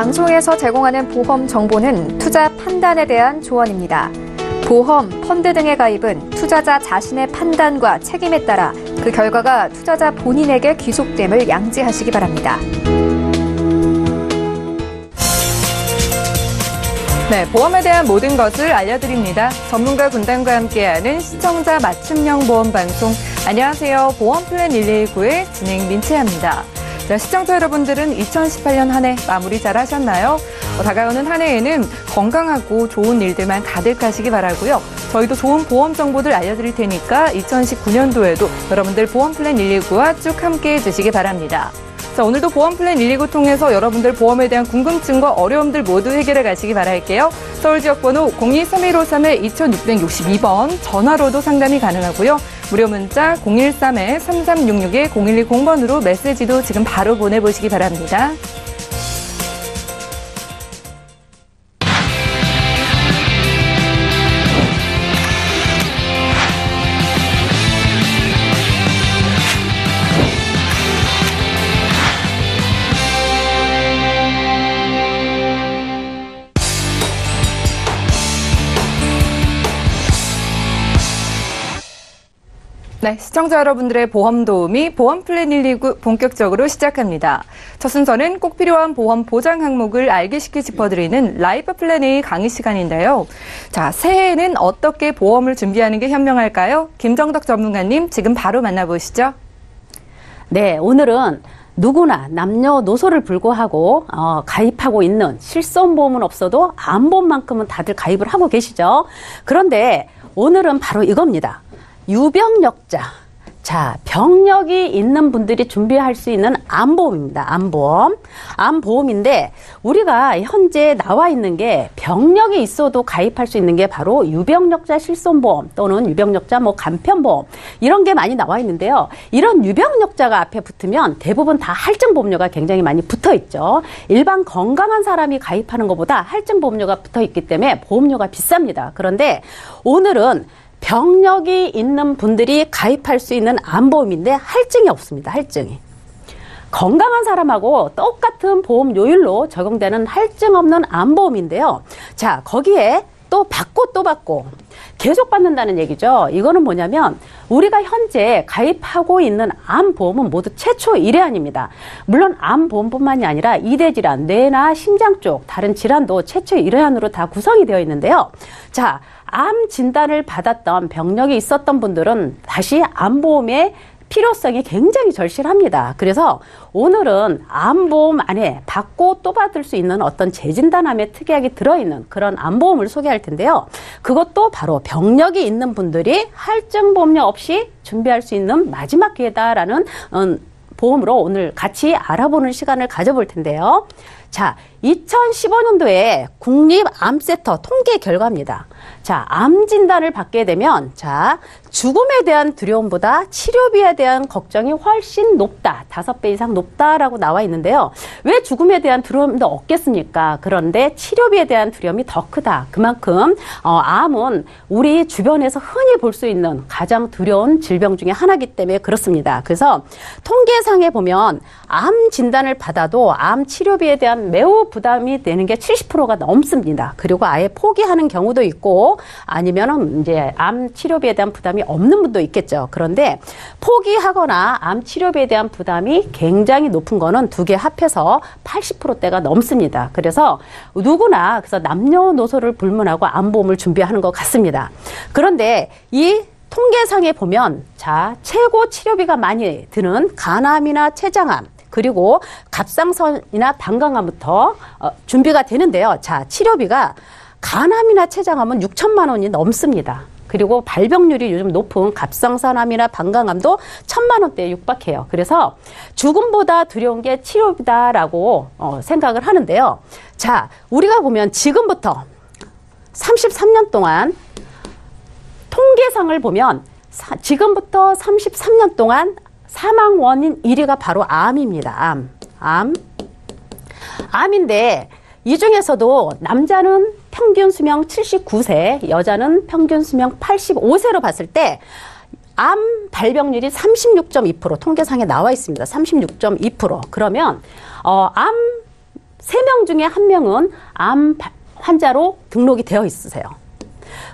방송에서 제공하는 보험 정보는 투자 판단에 대한 조언입니다. 보험, 펀드 등의 가입은 투자자 자신의 판단과 책임에 따라 그 결과가 투자자 본인에게 귀속됨을 양지하시기 바랍니다. 네, 보험에 대한 모든 것을 알려드립니다. 전문가 군단과 함께하는 시청자 맞춤형 보험 방송. 안녕하세요. 보험플랜 119의 진행 민채아입니다. 자, 시청자 여러분들은 2018년 한 해 마무리 잘 하셨나요? 다가오는 한 해에는 건강하고 좋은 일들만 가득하시기 바라고요. 저희도 좋은 보험 정보들 알려드릴 테니까 2019년도에도 여러분들 보험플랜 119와 쭉 함께해 주시기 바랍니다. 자, 오늘도 보험플랜 119 통해서 여러분들 보험에 대한 궁금증과 어려움들 모두 해결해 가시기 바랄게요. 서울지역번호 02-3153-2662번 전화로도 상담이 가능하고요. 무료 문자 013-3366-0110번으로 메시지도 지금 바로 보내보시기 바랍니다. 네, 시청자 여러분들의 보험 도우미 보험플랜 119 본격적으로 시작합니다. 첫 순서는 꼭 필요한 보험 보장 항목을 알기 쉽게 짚어드리는 라이프 플랜 A 강의 시간인데요. 자, 새해에는 어떻게 보험을 준비하는 게 현명할까요? 김정덕 전문가님 지금 바로 만나보시죠. 네, 오늘은 누구나 남녀노소를 불구하고 가입하고 있는 실손보험은 없어도 암보험만큼은 다들 가입을 하고 계시죠. 그런데 오늘은 바로 이겁니다. 유병력자. 자, 병력이 있는 분들이 준비할 수 있는 암보험입니다. 암보험. 암보험인데 우리가 현재 나와 있는 게 병력이 있어도 가입할 수 있는 게 바로 유병력자 실손보험 또는 유병력자 간편보험 이런 게 많이 나와 있는데요. 이런 유병력자가 앞에 붙으면 대부분 다 할증보험료가 굉장히 많이 붙어 있죠. 일반 건강한 사람이 가입하는 것보다 할증보험료가 붙어 있기 때문에 보험료가 비쌉니다. 그런데 오늘은 병력이 있는 분들이 가입할 수 있는 암보험인데 할증이 없습니다. 할증이. 건강한 사람하고 똑같은 보험료율로 적용되는 할증 없는 암보험인데요. 자, 거기에 또 받고 계속 받는다는 얘기죠. 이거는 뭐냐면 우리가 현재 가입하고 있는 암보험은 모두 최초 1회안입니다. 물론 암보험뿐만이 아니라 이대질환, 뇌나 심장 쪽 다른 질환도 최초 1회안으로 다 구성이 되어 있는데요. 자, 암 진단을 받았던 병력이 있었던 분들은 다시 암보험의 필요성이 굉장히 절실합니다. 그래서 오늘은 암보험 안에 받고 또 받을 수 있는 어떤 재진단함에 특이하게 들어있는 그런 암보험을 소개할 텐데요. 그것도 바로 병력이 있는 분들이 할증보험료 없이 준비할 수 있는 마지막 기회다라는 보험으로 오늘 같이 알아보는 시간을 가져볼 텐데요. 자, 2015년도에 국립암센터 통계 결과입니다. 자, 암 진단을 받게 되면 자, 죽음에 대한 두려움보다 치료비에 대한 걱정이 훨씬 높다. 5배 이상 높다라고 나와 있는데요. 왜 죽음에 대한 두려움도 없겠습니까? 그런데 치료비에 대한 두려움이 더 크다. 그만큼 암은 우리 주변에서 흔히 볼 수 있는 가장 두려운 질병 중에 하나이기 때문에 그렇습니다. 그래서 통계상에 보면 암 진단을 받아도 암 치료비에 대한 매우 부담이 되는 게 70%가 넘습니다. 그리고 아예 포기하는 경우도 있고 아니면은 이제 암 치료비에 대한 부담이 없는 분도 있겠죠. 그런데 포기하거나 암 치료비에 대한 부담이 굉장히 높은 거는 두 개 합해서 80%대가 넘습니다. 그래서 누구나 그래서 남녀노소를 불문하고 암보험을 준비하는 것 같습니다. 그런데 이 통계상에 보면 자, 최고 치료비가 많이 드는 간암이나 췌장암 그리고 갑상선이나 방광암부터 준비가 되는데요. 자, 치료비가 간암이나 췌장암은 6천만 원이 넘습니다. 그리고 발병률이 요즘 높은 갑상선암이나 방광암도 1,000만 원대에 육박해요. 그래서 죽음보다 두려운 게 치료비다라고 생각을 하는데요. 자, 우리가 보면 지금부터 33년 동안 통계상을 보면 지금부터 33년 동안 사망 원인 1위가 바로 암입니다. 암인데 이 중에서도 남자는 평균 수명 79세, 여자는 평균 수명 85세로 봤을 때 암 발병률이 36.2% 통계상에 나와 있습니다. 36.2%. 그러면 암 3명 중에 1명은 암 환자로 등록이 되어 있으세요.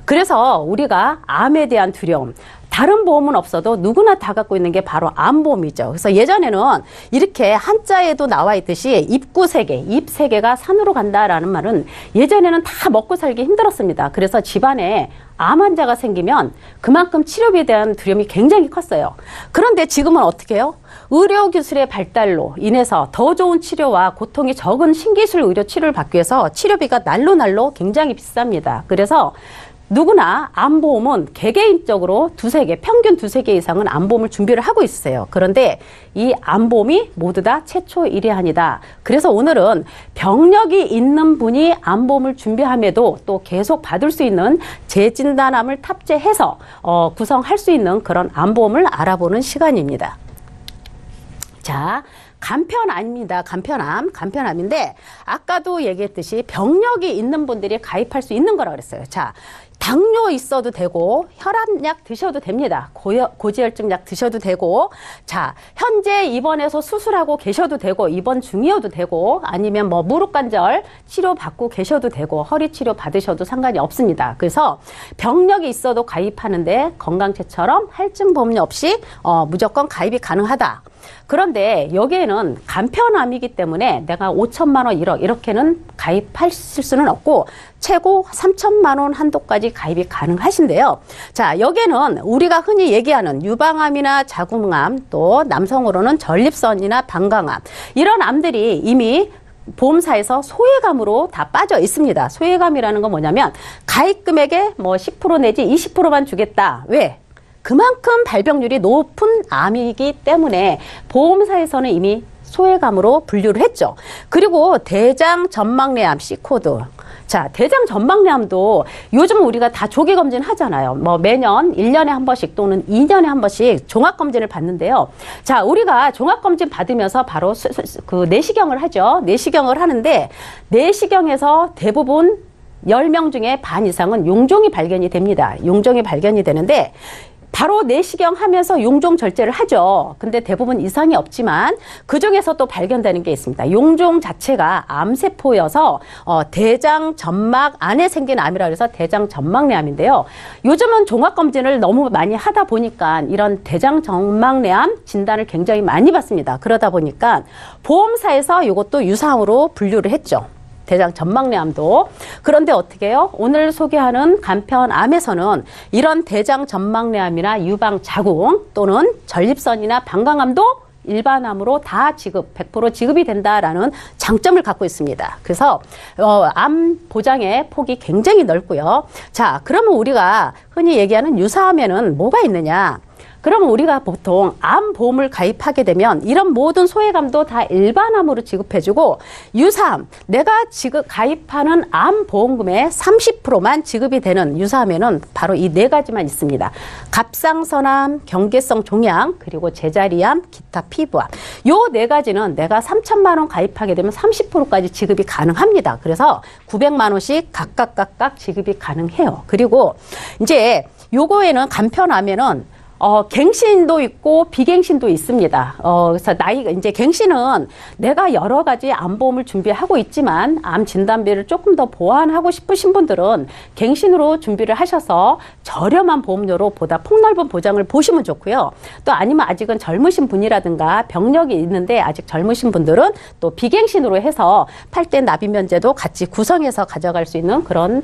그래서 우리가 암에 대한 두려움, 다른 보험은 없어도 누구나 다 갖고 있는 게 바로 암보험이죠. 그래서 예전에는 이렇게 한자에도 나와 있듯이 입구 3개, 입 3개가 산으로 간다라는 말은 예전에는 다 먹고 살기 힘들었습니다. 그래서 집안에 암 환자가 생기면 그만큼 치료비에 대한 두려움이 굉장히 컸어요. 그런데 지금은 어떻게 해요? 의료기술의 발달로 인해서 더 좋은 치료와 고통이 적은 신기술 의료 치료를 받기 위해서 치료비가 날로 굉장히 비쌉니다. 그래서 누구나 암보험은 개개인적으로 2-3개, 평균 2-3개 이상은 암보험을 준비를 하고 있어요. 그런데 이 암보험이 모두 다 최초 1위한이다. 그래서 오늘은 병력이 있는 분이 암보험을 준비함에도 또 계속 받을 수 있는 재진단암을 탑재해서 구성할 수 있는 그런 암보험을 알아보는 시간입니다. 자, 간편암입니다. 간편암인데 아까도 얘기했듯이 병력이 있는 분들이 가입할 수 있는 거라고 그랬어요. 자, 당뇨 있어도 되고 혈압약 드셔도 됩니다. 고지혈증 약 드셔도 되고, 자, 현재 입원해서 수술하고 계셔도 되고, 입원 중이어도 되고, 아니면 뭐 무릎 관절 치료 받고 계셔도 되고, 허리 치료 받으셔도 상관이 없습니다. 그래서 병력이 있어도 가입하는데 건강체처럼 할증보험료 없이 무조건 가입이 가능하다. 그런데 여기에는 간편암이기 때문에 내가 5천만 원, 1억 이렇게는 가입하실 수는 없고 최고 3천만 원 한도까지 가입이 가능하신데요. 자, 여기에는 우리가 흔히 얘기하는 유방암이나 자궁암, 또 남성으로는 전립선이나 방광암, 이런 암들이 이미 보험사에서 소외감으로 다 빠져 있습니다. 소외감이라는 건 뭐냐면 가입 금액의 뭐 10% 내지 20%만 주겠다. 왜? 그만큼 발병률이 높은 암이기 때문에 보험사에서는 이미 소외감으로 분류를 했죠. 그리고 대장 전막내암 C코드. 자, 대장 전막내암도 요즘 우리가 다 조기검진 하잖아요. 뭐 매년 1년에 한 번씩 또는 2년에 한 번씩 종합검진을 받는데요. 자, 우리가 종합검진 받으면서 바로 그 내시경을 하죠. 내시경을 하는데 내시경에서 대부분 10명 중에 반 이상은 용종이 발견이 됩니다. 용종이 발견이 되는데 바로 내시경 하면서 용종 절제를 하죠. 근데 대부분 이상이 없지만 그중에서 또 발견되는 게 있습니다. 용종 자체가 암세포여서 대장 점막 안에 생긴 암이라 해서 대장 점막내암인데요. 요즘은 종합검진을 너무 많이 하다 보니까 이런 대장 점막내암 진단을 굉장히 많이 받습니다. 그러다 보니까 보험사에서 이것도 유사암으로 분류를 했죠. 대장 전막내암도. 그런데 어떻게 해요? 오늘 소개하는 간편암에서는 이런 대장 전막내암이나 유방 자궁 또는 전립선이나 방광암도 일반암으로 다 100% 지급이 된다라는 장점을 갖고 있습니다. 그래서 암 보장의 폭이 굉장히 넓고요. 자, 그러면 우리가 흔히 얘기하는 유사암에는 뭐가 있느냐? 그러면 우리가 보통 암보험을 가입하게 되면 이런 모든 소외감도 다 일반암으로 지급해주고 유사암, 내가 가입하는 암보험금의 30%만 지급이 되는 유사암에는 바로 이 4가지만 있습니다. 갑상선암, 경계성 종양, 그리고 제자리암, 기타 피부암. 요 4가지는 내가 3천만 원 가입하게 되면 30%까지 지급이 가능합니다. 그래서 900만 원씩 각각 지급이 가능해요. 그리고 이제 요거에는 간편암에는 갱신도 있고 비갱신도 있습니다. 그래서 이제 갱신은 내가 여러 가지 암보험을 준비하고 있지만 암 진단비를 조금 더 보완하고 싶으신 분들은 갱신으로 준비를 하셔서 저렴한 보험료로 보다 폭넓은 보장을 보시면 좋고요. 또 아니면 아직은 젊으신 분이라든가 병력이 있는데 아직 젊으신 분들은 또 비갱신으로 해서 팔 때 납입면제도 같이 구성해서 가져갈 수 있는 그런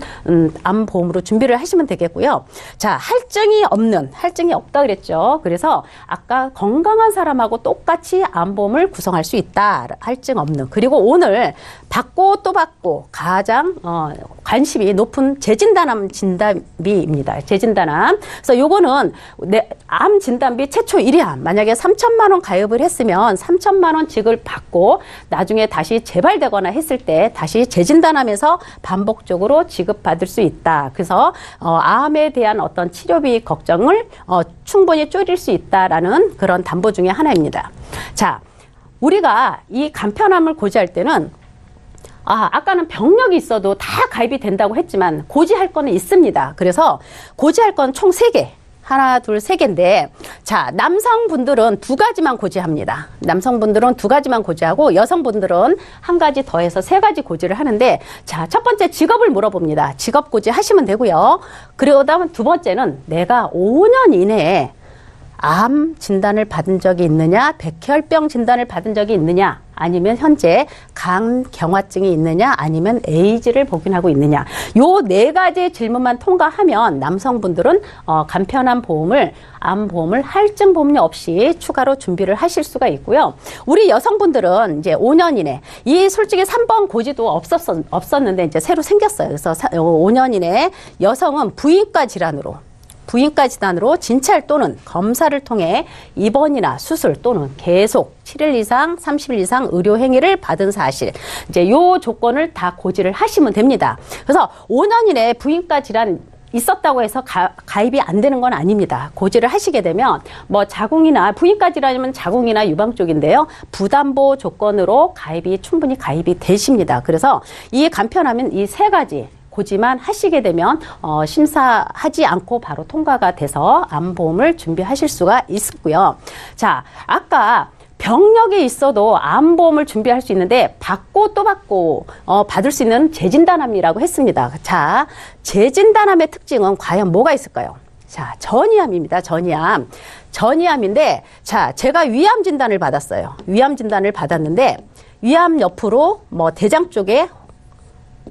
암보험으로 준비를 하시면 되겠고요. 자, 할증이 없다 그랬죠. 그래서 아까 건강한 사람하고 똑같이 암보험을 구성할 수 있다. 할증 없는. 그리고 오늘 받고 또 받고 가장 관심이 높은 재진단암 진단비입니다. 재진단암. 그래서 요거는 암 진단비 최초 1위암. 만약에 3천만 원 가입을 했으면 3천만 원 지급을 받고 나중에 다시 재발되거나 했을 때 다시 재진단암에서 반복적으로 지급받을 수 있다. 그래서 암에 대한 어떤 치료비 걱정을 충분히 줄일 수 있다라는 그런 담보 중에 하나입니다. 자, 우리가 이 간편암을 고지할 때는 아까는 병력이 있어도 다 가입이 된다고 했지만 고지할 거는 있습니다. 그래서 고지할 건 총 3개. 하나, 둘, 세 개인데, 자, 남성분들은 두 가지만 고지합니다. 남성분들은 두 가지만 고지하고, 여성분들은 한 가지 더해서 세 가지 고지를 하는데, 자, 첫 번째 직업을 물어봅니다. 직업 고지하시면 되고요. 그리고 다음 두 번째는 내가 5년 이내에 암 진단을 받은 적이 있느냐, 백혈병 진단을 받은 적이 있느냐, 아니면 현재 간경화증이 있느냐, 아니면 에이즈를 복용하고 있느냐. 요 네 가지 질문만 통과하면 남성분들은 간편한 보험을, 암보험을 할증 보험료 없이 추가로 준비를 하실 수가 있고요. 우리 여성분들은 이제 5년 이내, 이 솔직히 3번 고지도 없었는데 이제 새로 생겼어요. 그래서 5년 이내 여성은 부인과 질환으로 진찰 또는 검사를 통해 입원이나 수술 또는 계속 7일 이상, 30일 이상 의료 행위를 받은 사실. 이제 요 조건을 다 고지를 하시면 됩니다. 그래서 5년 이내에 부인과 질환 있었다고 해서 가입이 안 되는 건 아닙니다. 고지를 하시게 되면 뭐 자궁이나 부인과 질환이면 자궁이나 유방 쪽인데요. 부담보 조건으로 충분히 가입이 되십니다. 그래서 이 간편하면 이 세 가지 고지만 하시게 되면 심사하지 않고 바로 통과가 돼서 암보험을 준비하실 수가 있고요. 자, 아까 병력이 있어도 암보험을 준비할 수 있는데 받고 또 받고 받을 수 있는 재진단암이라고 했습니다. 자, 재진단암의 특징은 과연 뭐가 있을까요? 자, 전이암입니다. 전이암인데, 자, 제가 위암 진단을 받았어요. 위암 진단을 받았는데 위암 옆으로 뭐 대장 쪽에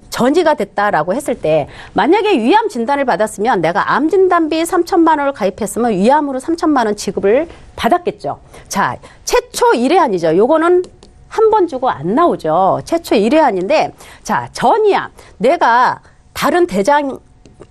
전이가 됐다라고 했을 때, 만약에 위암 진단을 받았으면 내가 암 진단비 3천만 원을 가입했으면 위암으로 3천만 원 지급을 받았겠죠. 자, 최초 1회안이죠. 요거는 한 번 주고 안 나오죠. 최초 1회안인데, 자, 전이암. 내가 다른 대장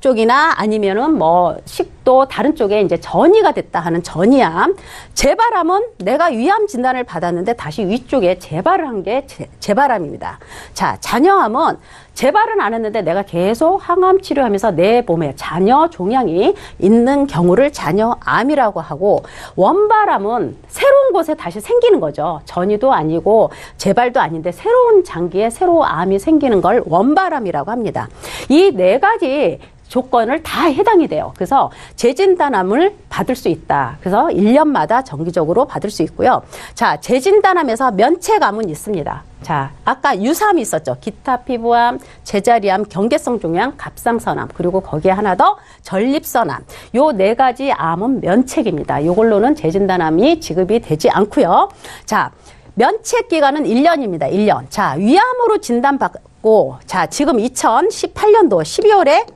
쪽이나 아니면은 뭐 식도 다른 쪽에 이제 전이가 됐다 하는 전이암. 재발암은 내가 위암 진단을 받았는데 다시 위쪽에 재발을 한 게 재발암입니다. 자, 잔여암은 재발은 안 했는데 내가 계속 항암 치료하면서 내 몸에 잔여 종양이 있는 경우를 잔여암이라고 하고, 원발암은 새로운 곳에 다시 생기는 거죠. 전이도 아니고 재발도 아닌데 새로운 장기에 새로운 암이 생기는 걸 원발암이라고 합니다. 이 네 가지 조건을 다 해당이 돼요. 그래서 재진단암을 받을 수 있다. 그래서 1년마다 정기적으로 받을 수 있고요. 자, 재진단암에서 면책암은 있습니다. 자, 아까 유사암이 있었죠. 기타 피부암, 제자리암, 경계성 종양, 갑상선암, 그리고 거기에 하나 더 전립선암. 요 네 가지 암은 면책입니다. 요걸로는 재진단암이 지급이 되지 않고요. 자, 면책 기간은 1년입니다. 1년. 자, 위암으로 진단받고, 자, 지금 2018년도 12월에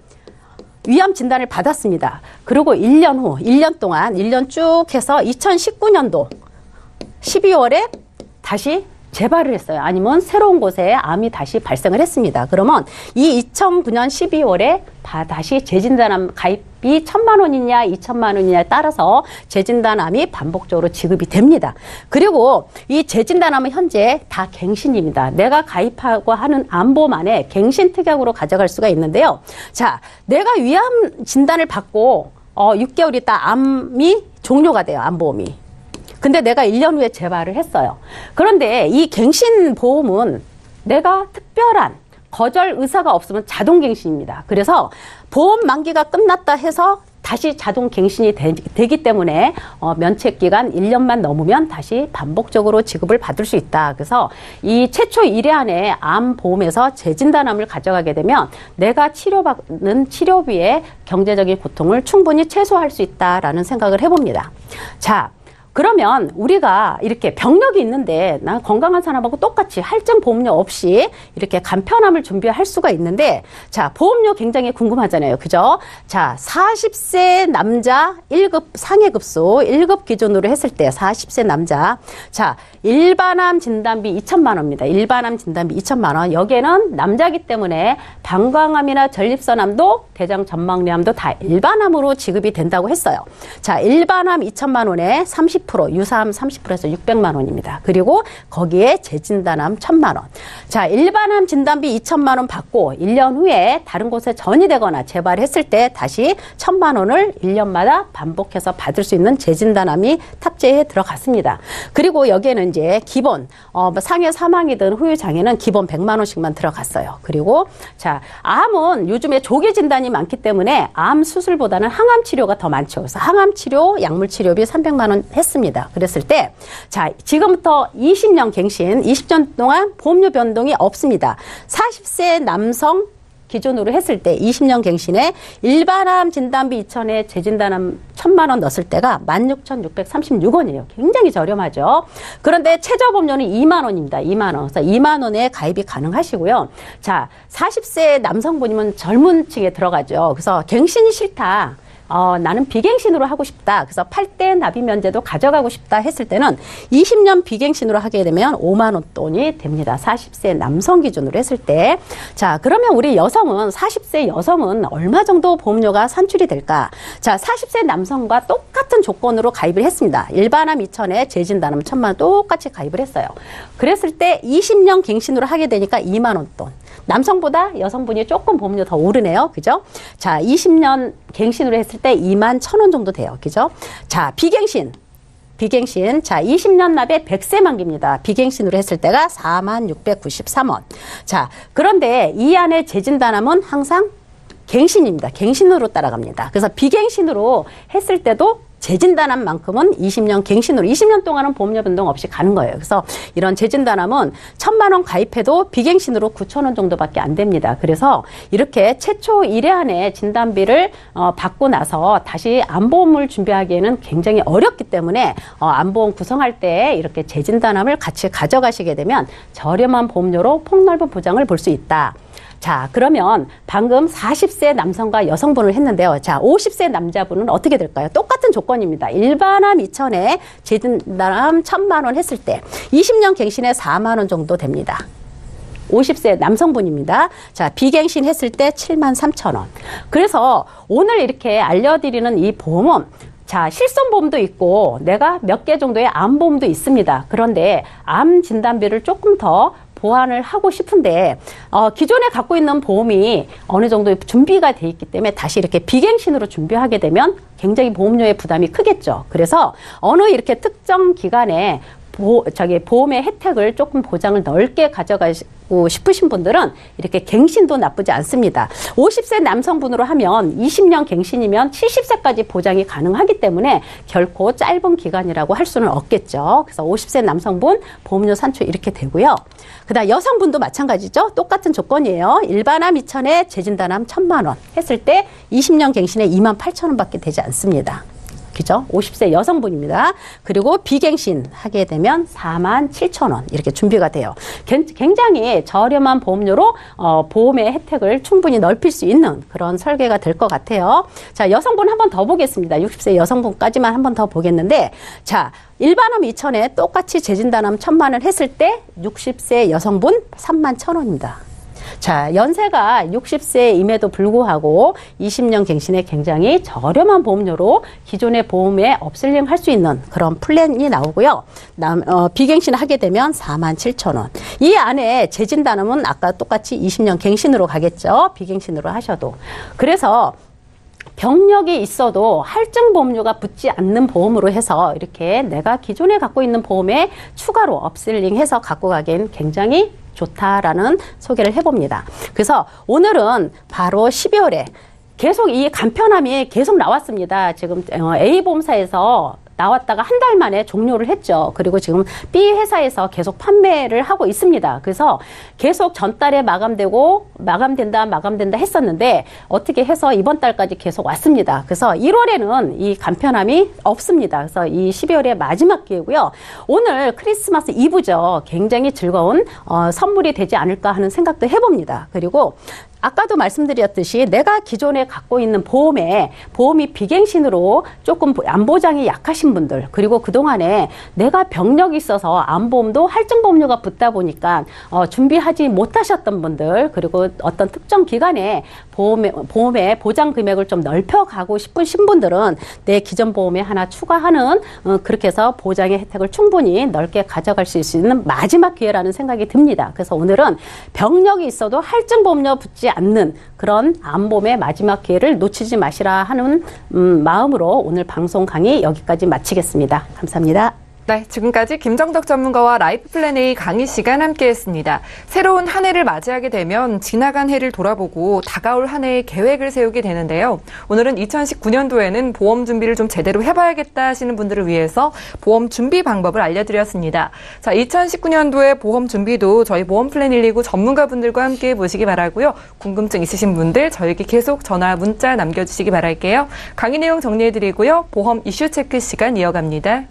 위암 진단을 받았습니다. 그리고 1년 후, 1년 동안, 1년 쭉 해서 2019년도 12월에 다시 재발을 했어요. 아니면 새로운 곳에 암이 다시 발생을 했습니다. 그러면 이 2009년 12월에 다시 재진단암 가입이 1,000만 원이냐 2,000만 원이냐에 따라서 재진단암이 반복적으로 지급이 됩니다. 그리고 이 재진단암은 현재 다 갱신입니다. 내가 가입하고 하는 암보험 안에 갱신 특약으로 가져갈 수가 있는데요. 자, 내가 위암 진단을 받고 6개월 있다 암이 종료가 돼요. 암보험이. 근데 내가 1년 후에 재발을 했어요. 그런데 이 갱신 보험은 내가 특별한 거절 의사가 없으면 자동 갱신입니다. 그래서 보험 만기가 끝났다 해서 다시 자동 갱신이 되기 때문에 면책 기간 1년만 넘으면 다시 반복적으로 지급을 받을 수 있다. 그래서 이 최초 1회 안에 암 보험에서 재진단암을 가져가게 되면 내가 치료받는 치료비의 경제적인 고통을 충분히 최소화할 수 있다라는 생각을 해봅니다. 자, 그러면 우리가 이렇게 병력이 있는데 난 건강한 사람하고 똑같이 할증 보험료 없이 이렇게 간편함을 준비할 수가 있는데, 자, 보험료 굉장히 궁금하잖아요. 그죠? 자, 40세 남자 1급 상해급수 1급 기준으로 했을 때 40세 남자, 자, 일반암 진단비 2천만 원입니다. 일반암 진단비 2천만 원. 여기에는 남자기 때문에 방광암이나 전립선암도 대장 전망리암도 다 일반암으로 지급이 된다고 했어요. 자, 일반암 2천만 원에 30% 30%, 유사암 30%에서 600만 원입니다. 그리고 거기에 재진단암 1,000만 원. 자, 일반암 진단비 2천만 원 받고 1년 후에 다른 곳에 전이되거나 재발했을 때 다시 1,000만 원을 1년마다 반복해서 받을 수 있는 재진단암이 탑재해 들어갔습니다. 그리고 여기에는 이제 기본 상해 사망이든 후유 장애는 기본 100만 원씩만 들어갔어요. 그리고 자, 암은 요즘에 조기 진단이 많기 때문에 암 수술보다는 항암 치료가 더 많죠. 그래서 항암 치료, 약물 치료비 300만 원 했습니다. 그랬을 때 자, 지금부터 20년 갱신, 20년 동안 보험료 변동이 없습니다. 40세 남성 기준으로 했을 때 20년 갱신에 일반암 진단비 2천에 재진단암 1,000만 원 넣었을 때가 16,636원이에요. 굉장히 저렴하죠. 그런데 최저보험료는 2만 원입니다. 2만 원. 그래서 2만 원에 가입이 가능하시고요. 자, 40세 남성분이면 젊은 층에 들어가죠. 그래서 갱신이 싫다. 나는 비갱신으로 하고 싶다. 그래서 8대 납입 면제도 가져가고 싶다 했을 때는 20년 비갱신으로 하게 되면 5만 원 돈이 됩니다. 40세 남성 기준으로 했을 때. 자, 그러면 우리 여성은 40세 여성은 얼마 정도 보험료가 산출이 될까? 자, 40세 남성과 똑같은 조건으로 가입을 했습니다. 일반암 2천에 재진단암 1,000만 원 똑같이 가입을 했어요. 그랬을 때 20년 갱신으로 하게 되니까 2만 원 돈. 남성보다 여성분이 조금 보험료 더 오르네요. 그죠? 자, 20년 갱신으로 했을 때 2만 1,000원 정도 돼요. 그죠? 자, 비갱신. 자, 20년 납에 100세 만기입니다. 비갱신으로 했을 때가 4만 693원. 자, 그런데 이 안에 재진단암은 항상 갱신입니다. 갱신으로 따라갑니다. 그래서 비갱신으로 했을 때도 재진단암만큼은 20년 갱신으로 20년 동안은 보험료 변동 없이 가는 거예요. 그래서 이런 재진단암은 1,000만 원 가입해도 비갱신으로 9,000원 정도밖에 안 됩니다. 그래서 이렇게 최초 1회안에 진단비를 받고 나서 다시 암보험을 준비하기에는 굉장히 어렵기 때문에 암보험 구성할 때 이렇게 재진단암을 같이 가져가시게 되면 저렴한 보험료로 폭넓은 보장을 볼 수 있다. 자, 그러면 방금 40세 남성과 여성분을 했는데요. 자, 50세 남자분은 어떻게 될까요? 똑같은 조건입니다. 일반암 2천에 재진단암 1,000만 원 했을 때 20년 갱신에 4만 원 정도 됩니다. 50세 남성분입니다. 자, 비갱신 했을 때 7만 3천 원. 그래서 오늘 이렇게 알려드리는 이 보험은 자, 실손보험도 있고 내가 몇 개 정도의 암보험도 있습니다. 그런데 암 진단비를 조금 더 보완을 하고 싶은데 기존에 갖고 있는 보험이 어느 정도 준비가 돼 있기 때문에 다시 이렇게 비갱신으로 준비하게 되면 굉장히 보험료의 부담이 크겠죠. 그래서 어느 이렇게 특정 기간에 보험의 혜택을 조금 보장을 넓게 가져가고 싶으신 분들은 이렇게 갱신도 나쁘지 않습니다. 50세 남성분으로 하면 20년 갱신이면 70세까지 보장이 가능하기 때문에 결코 짧은 기간이라고 할 수는 없겠죠. 그래서 50세 남성분 보험료 산출 이렇게 되고요. 그다음 여성분도 마찬가지죠. 똑같은 조건이에요. 일반암 2천에 재진단암 1,000만 원 했을 때 20년 갱신에 2만 8천 원밖에 되지 않습니다. 그죠? 50세 여성분입니다. 그리고 비갱신 하게 되면 4만 7천 원 이렇게 준비가 돼요. 굉장히 저렴한 보험료로 보험의 혜택을 충분히 넓힐 수 있는 그런 설계가 될 것 같아요. 자, 여성분 한 번 더 보겠습니다. 60세 여성분까지만 한 번 더 보겠는데 자, 일반암 2천에 똑같이 재진단암 1,000만 원 했을 때 60세 여성분 3만 1천 원입니다. 자, 연세가 60세임에도 불구하고 20년 갱신에 굉장히 저렴한 보험료로 기존의 보험에 업셀링 할 수 있는 그런 플랜이 나오고요. 비갱신 하게 되면 4만 7천 원. 이 안에 재진단암은 아까 똑같이 20년 갱신으로 가겠죠. 비갱신으로 하셔도. 그래서 병력이 있어도 할증 보험료가 붙지 않는 보험으로 해서 이렇게 내가 기존에 갖고 있는 보험에 추가로 업셀링해서 갖고 가기엔 굉장히 좋다라는 소개를 해봅니다. 그래서 오늘은 바로 12월에 계속 이 간편함이 계속 나왔습니다. 지금 A보험사에서 나왔다가 한 달 만에 종료를 했죠. 그리고 지금 B 회사에서 계속 판매를 하고 있습니다. 그래서 계속 전달에 마감된다 했었는데 어떻게 해서 이번 달까지 계속 왔습니다. 그래서 1월에는 이 간편함이 없습니다. 그래서 이 12월의 마지막 기회고요. 오늘 크리스마스 이브죠. 굉장히 즐거운 선물이 되지 않을까 하는 생각도 해봅니다. 그리고 아까도 말씀드렸듯이 내가 기존에 갖고 있는 보험이 비갱신으로 조금 안보장이 약하신 있으신 분들, 그리고 그동안에 내가 병력이 있어서 암보험도 할증보험료가 붙다 보니까 준비하지 못하셨던 분들, 그리고 어떤 특정 기간에 보험의 보장 금액을 좀 넓혀가고 싶으신 분들은 내 기존 보험에 하나 추가하는 그렇게 해서 보장의 혜택을 충분히 넓게 가져갈 수 있는 마지막 기회라는 생각이 듭니다. 그래서 오늘은 병력이 있어도 할증보험료 붙지 않는 그런 암보험의 마지막 기회를 놓치지 마시라 하는 마음으로 오늘 방송 강의 여기까지 마치겠습니다. 감사합니다. 네, 지금까지 김정덕 전문가와 라이프 플랜 A 강의 시간 함께했습니다. 새로운 한 해를 맞이하게 되면 지나간 해를 돌아보고 다가올 한 해의 계획을 세우게 되는데요. 오늘은 2019년도에는 보험 준비를 좀 제대로 해봐야겠다 하시는 분들을 위해서 보험 준비 방법을 알려드렸습니다. 자, 2019년도에 보험 준비도 저희 보험 플랜 129 전문가분들과 함께 보시기 바라고요. 궁금증 있으신 분들 저에게 계속 전화, 문자 남겨주시기 바랄게요. 강의 내용 정리해드리고요. 보험 이슈 체크 시간 이어갑니다.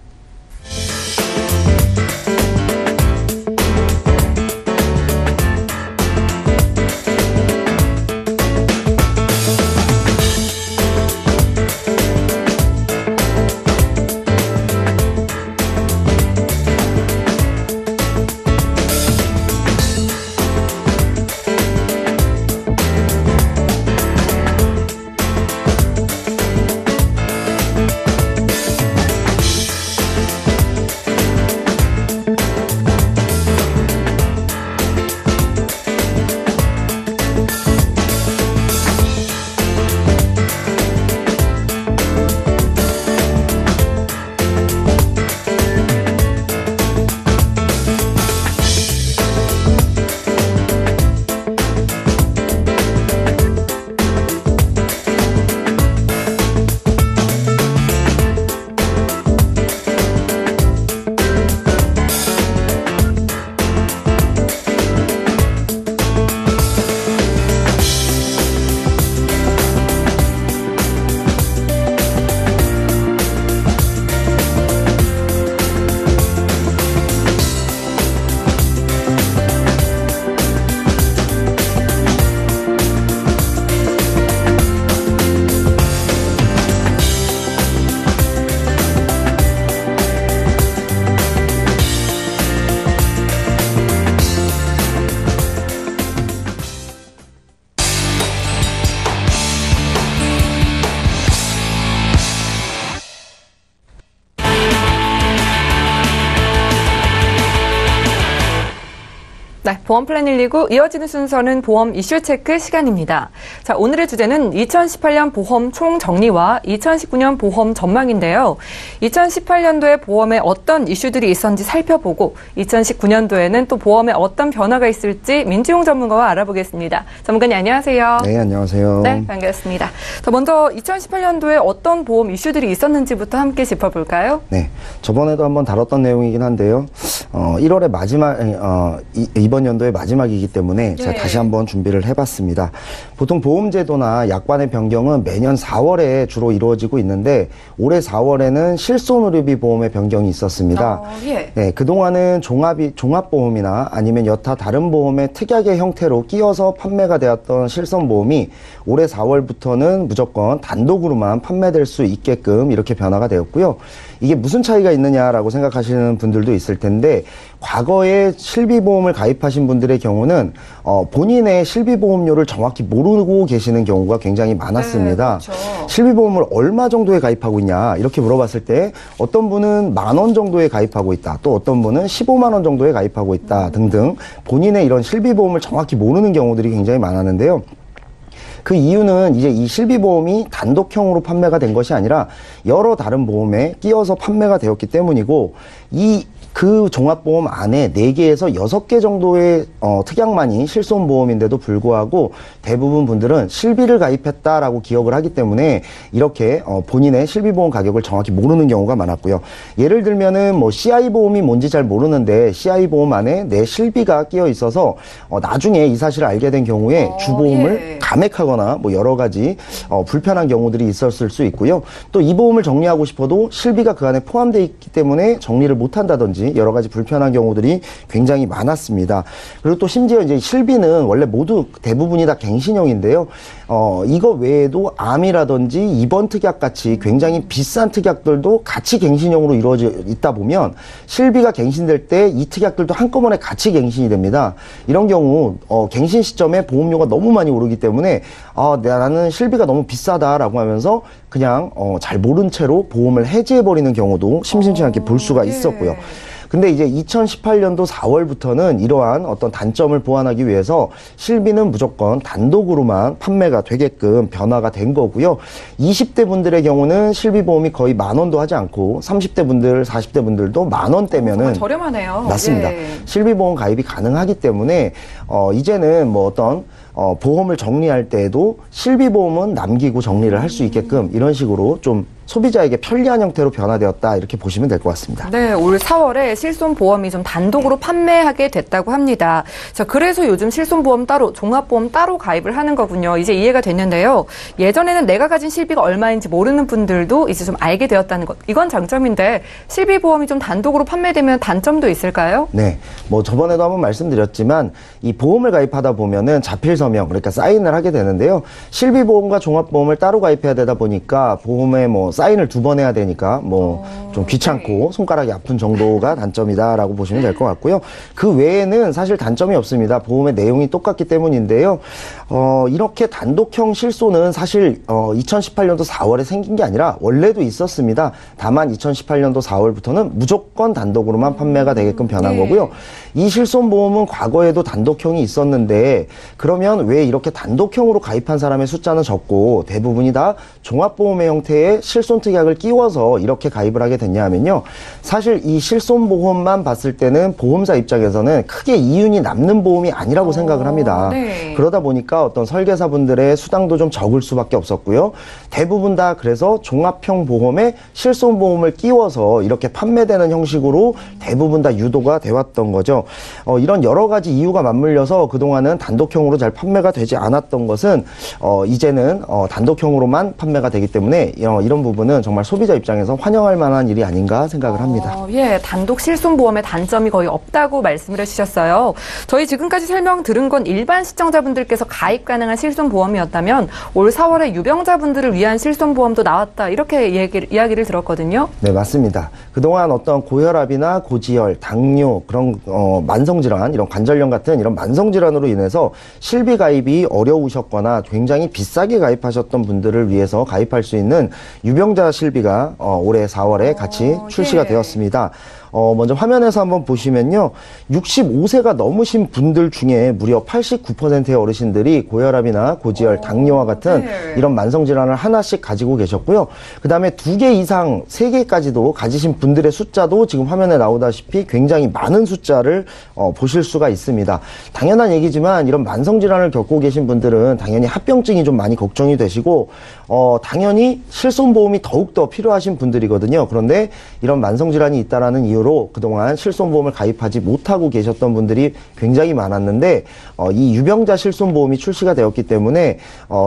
네, 보험 플랜 129 이어지는 순서는 보험 이슈 체크 시간입니다. 자, 오늘의 주제는 2018년 보험 총정리와 2019년 보험 전망인데요. 2018년도에 보험에 어떤 이슈들이 있었는지 살펴보고 2019년도에는 또 보험에 어떤 변화가 있을지 민지용 전문가와 알아보겠습니다. 전문가님 안녕하세요. 네, 안녕하세요. 네, 반갑습니다. 자, 먼저 2018년도에 어떤 보험 이슈들이 있었는지부터 함께 짚어볼까요? 네, 저번에도 한번 다뤘던 내용이긴 한데요. 1월의 마지막, 이번 연도의 마지막이기 때문에 제가 다시 한번 준비를 해봤습니다. 보통 보험제도나 약관의 변경은 매년 4월에 주로 이루어지고 있는데 올해 4월에는 실손의료비 보험의 변경이 있었습니다. 네, 그동안은 종합보험이나 아니면 여타 다른 보험의 특약의 형태로 끼어서 판매가 되었던 실손보험이 올해 4월부터는 무조건 단독으로만 판매될 수 있게끔 이렇게 변화가 되었고요. 이게 무슨 차이가 있느냐라고 생각하시는 분들도 있을 텐데 과거에 실비보험을 가입하신 분들의 경우는 본인의 실비보험료를 정확히 모르고 계시는 경우가 굉장히 많았습니다. 네, 그렇죠. 실비보험을 얼마 정도에 가입하고 있냐 이렇게 물어봤을 때 어떤 분은 10,000원 정도에 가입하고 있다, 또 어떤 분은 15만 원 정도에 가입하고 있다 등등 본인의 이런 실비보험을 정확히 모르는 경우들이 굉장히 많았는데요. 그 이유는 이제 이 실비보험이 단독형으로 판매가 된 것이 아니라 여러 다른 보험에 끼어서 판매가 되었기 때문이고 그 종합보험 안에 4개에서 6개 정도의 특약만이 실손보험인데도 불구하고 대부분 분들은 실비를 가입했다라고 기억을 하기 때문에 이렇게 본인의 실비보험 가격을 정확히 모르는 경우가 많았고요. 예를 들면은 뭐 CI보험이 뭔지 잘 모르는데 CI보험 안에 내 실비가 끼어 있어서 나중에 이 사실을 알게 된 경우에 주보험을 감액하거나 뭐 여러 가지 불편한 경우들이 있었을 수 있고요. 또 이 보험을 정리하고 싶어도 실비가 그 안에 포함되어 있기 때문에 정리를 못한다든지 여러 가지 불편한 경우들이 굉장히 많았습니다. 그리고 또 심지어 이제 실비는 원래 모두 대부분이 다 갱신형인데요. 이거 외에도 암이라든지 입원 특약 같이 굉장히 비싼 특약들도 같이 갱신형으로 이루어져 있다 보면 실비가 갱신될 때 이 특약들도 한꺼번에 같이 갱신이 됩니다. 이런 경우 갱신 시점에 보험료가 너무 많이 오르기 때문에 나는 실비가 너무 비싸다라고 하면서 그냥 잘 모른 채로 보험을 해지해버리는 경우도 심심치 않게 볼 수가 있었고요. 근데 이제 2018년도 4월부터는 이러한 어떤 단점을 보완하기 위해서 실비는 무조건 단독으로만 판매가 되게끔 변화가 된 거고요. 20대 분들의 경우는 실비보험이 거의 10,000원도 하지 않고 30대 분들, 40대 분들도 10,000원대면은 저렴하네요. 맞습니다. 예. 실비보험 가입이 가능하기 때문에 이제는 뭐 어떤 보험을 정리할 때에도 실비보험은 남기고 정리를 할 수 있게끔 이런 식으로 좀 소비자에게 편리한 형태로 변화되었다 이렇게 보시면 될 것 같습니다. 네, 올 4월에 실손보험이 좀 단독으로 판매하게 됐다고 합니다. 자, 그래서 요즘 실손보험 따로, 종합보험 따로 가입을 하는 거군요. 이제 이해가 됐는데요. 예전에는 내가 가진 실비가 얼마인지 모르는 분들도 이제 좀 알게 되었다는 것. 이건 장점인데 실비보험이 좀 단독으로 판매되면 단점도 있을까요? 네, 뭐 저번에도 한번 말씀드렸지만 이 보험을 가입하다 보면은 자필 서명, 그러니까 사인을 하게 되는데요. 실비보험과 종합보험을 따로 가입해야 되다 보니까 보험에 뭐 사인을 2번 해야 되니까 뭐 좀 귀찮고 손가락이 아픈 정도가 단점이다라고 보시면 될 것 같고요. 그 외에는 사실 단점이 없습니다. 보험의 내용이 똑같기 때문인데요. 이렇게 단독형 실손은 사실 2018년도 4월에 생긴 게 아니라 원래도 있었습니다. 다만 2018년도 4월부터는 무조건 단독으로만 판매가 되게끔 변한 거고요. 이 실손보험은 과거에도 단독형이 있었는데 그러면 왜 이렇게 단독형으로 가입한 사람의 숫자는 적고 대부분이 다 종합보험의 형태의 실손특약을 끼워서 이렇게 가입을 하게 됐냐 하면요. 사실 이 실손보험만 봤을 때는 보험사 입장에서는 크게 이윤이 남는 보험이 아니라고 생각을 합니다. 네. 그러다 보니까 어떤 설계사분들의 수당도 좀 적을 수밖에 없었고요. 대부분 다 그래서 종합형 보험에 실손보험을 끼워서 이렇게 판매되는 형식으로 대부분 다 유도가 되었던 거죠. 이런 여러 가지 이유가 맞물려서 그동안은 단독형으로 잘 판매가 되지 않았던 것은 이제는 단독형으로만 판매가 되기 때문에 이런 부분은 정말 소비자 입장에서 환영할 만한 일이 아닌가 생각을 합니다. 예, 단독 실손보험의 단점이 거의 없다고 말씀을 해주셨어요. 저희 지금까지 설명 들은 건 일반 시청자분들께서 가입 가능한 실손보험이었다면 올 4월에 유병자분들을 위한 실손보험도 나왔다 이렇게 이야기를 들었거든요. 네, 맞습니다. 그동안 어떤 고혈압이나 고지혈, 당뇨 그런 만성질환, 이런 관절염 같은 이런 만성질환으로 인해서 실비 가입이 어려우셨거나 굉장히 비싸게 가입하셨던 분들을 위해서 가입할 수 있는 유병자 실비가 올해 4월에 같이 출시가 되었습니다. 먼저 화면에서 한번 보시면요. 65세가 넘으신 분들 중에 무려 89%의 어르신들이 고혈압이나 고지혈, 당뇨와 같은 이런 만성질환을 하나씩 가지고 계셨고요. 그 다음에 2개 이상, 3개까지도 가지신 분들의 숫자도 지금 화면에 나오다시피 굉장히 많은 숫자를 보실 수가 있습니다. 당연한 얘기지만 이런 만성질환을 겪고 계신 분들은 당연히 합병증이 좀 많이 걱정이 되시고 당연히 실손보험이 더욱더 필요하신 분들이거든요. 그런데 이런 만성질환이 있다라는 이유로 그동안 실손보험을 가입하지 못하고 계셨던 분들이 굉장히 많았는데 이 유병자 실손보험이 출시가 되었기 때문에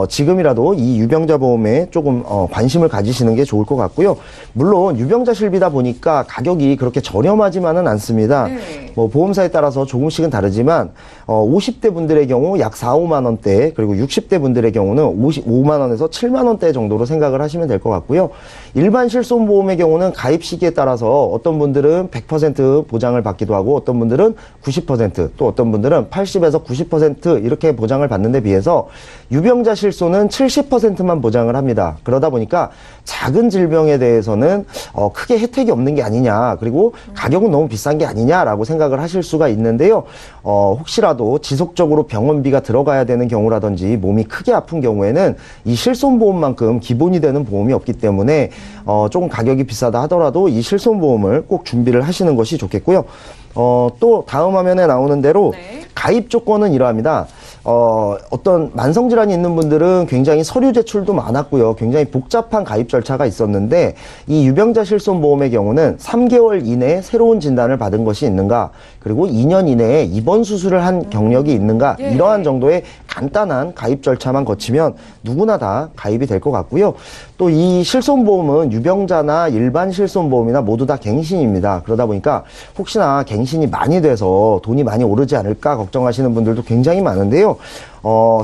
지금이라도 이 유병자 보험에 조금 관심을 가지시는 게 좋을 것 같고요. 물론 유병자 실비다 보니까 가격이 그렇게 저렴하지만은 않습니다. 뭐 보험사에 따라서 조금씩은 다르지만 50대 분들의 경우 약 4, 5만 원대, 그리고 60대 분들의 경우는 55만 원에서 7만 원대 정도로 생각을 하시면 될 것 같고요. 일반 실손보험의 경우는 가입 시기에 따라서 어떤 분들은 100% 보장을 받기도 하고 어떤 분들은 90%, 또 어떤 분들은 80에서 90% 이렇게 보장을 받는 데 비해서 유병자 실손은 70%만 보장을 합니다. 그러다 보니까 작은 질병에 대해서는 크게 혜택이 없는 게 아니냐, 그리고 가격은 너무 비싼 게 아니냐라고 생각을 하실 수가 있는데요. 혹시라도 지속적으로 병원비가 들어가야 되는 경우라든지 몸이 크게 아픈 경우에는 이 실손보험만큼 기본이 되는 보험이 없기 때문에 조금 가격이 비싸다 하더라도 이 실손보험을 꼭 준비를 하시는 것이 좋겠고요. 또 다음 화면에 나오는 대로 네. 가입 조건은 이러합니다. 어떤 만성질환이 있는 분들은 굉장히 서류 제출도 많았고요. 굉장히 복잡한 가입 절차가 있었는데 이 유병자 실손보험의 경우는 3개월 이내에 새로운 진단을 받은 것이 있는가, 그리고 2년 이내에 입원 수술을 한 경력이 있는가, 예. 이러한 정도의 간단한 가입 절차만 거치면 누구나 다 가입이 될 것 같고요. 또 이 실손보험은 유병자나 일반 실손보험이나 모두 다 갱신입니다. 그러다 보니까 혹시나 갱신이 많이 돼서 돈이 많이 오르지 않을까 걱정하시는 분들도 굉장히 많은데요.